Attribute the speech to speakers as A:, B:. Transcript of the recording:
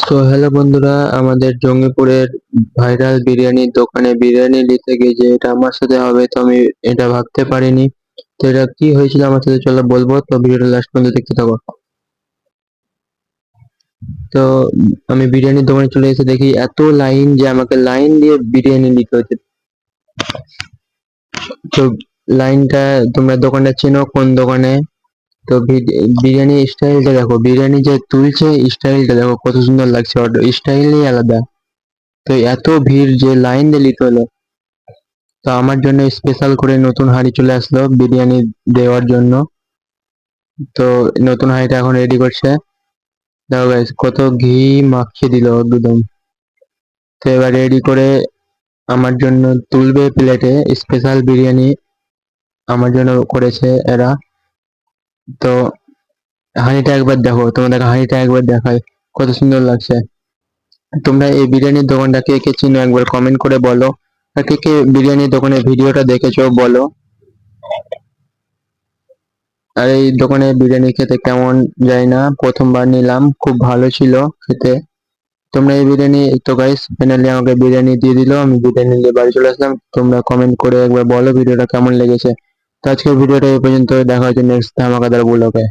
A: তো হ্যালো বন্ধুরা, আমাদের জঙ্গিপুরের ভাইরাল বিরিয়ানির দোকানে বিরিয়ানি নিতে গিয়ে যে এটা আমার সাথে হবে, তো আমি এটা ভাবতে পারিনি। তো এটা কি হয়েছিল আমার সাথে চলো বলবো, তো ভিডিওটা লাস্ট পর্যন্ত দেখতে থাকো। তো আমি বিরিয়ানির দোকানে চলে এসে দেখি এত লাইন যে আমাকে লাইন দিয়ে বিরিয়ানি নিতে হচ্ছে। তো লাইনটা, তোমরা দোকানটা চেনো কোন দোকানে? তো বিরিয়ানি স্টাইলটা দেখো, বিরিয়ানি যে তুলছে স্টাইলটা দেখো কত সুন্দর লাগছে, স্টাইলই আলাদা। তো এত ভিড় যে লাইন দিয়ে নিতে হলো। তো আমার জন্য স্পেশাল করে নতুন হাঁড়ি চলে আসলো বিরিয়ানি দেওয়ার জন্য। তো নতুন হাঁড়িটা এখন রেডি করছে। দেখো গাইস কত ঘি মাখিয়ে দিল একদম। তো এবার রেডি করে আমার জন্য তুলবে প্লেটে। স্পেশাল বিরিয়ানি আমার জন্য করেছে এরা। তো হাঁড়িটা একবার দেখো, তোমাদের হাঁড়িটা একবার দেখায় কত সুন্দর লাগছে। তোমরা এই বিরিয়ানির দোকানটা কে কে চিনো একবার কমেন্ট করে বলো। আর কে কে বিরিয়ানির দোকানের ভিডিওটা দেখেছো বলো। আর এই দোকানে বিরিয়ানি খেতে কেমন জানি না, প্রথমবার নিলাম, খুব ভালো ছিল খেতে। তোমরা এই বিরিয়ানি, তো গাইস ফাইনালি আমাকে বিরিয়ানি দিয়ে দিল, আমি বিরিয়ানি নিয়ে বাড়ি চলে আসলাম। তোমরা কমেন্ট করে একবার বলো ভিডিওটা কেমন লেগেছে। তো আজকের ভিডিওটা এই পর্যন্ত, দেখা হচ্ছে নেক্সট ধামাকাদার ব্লগে।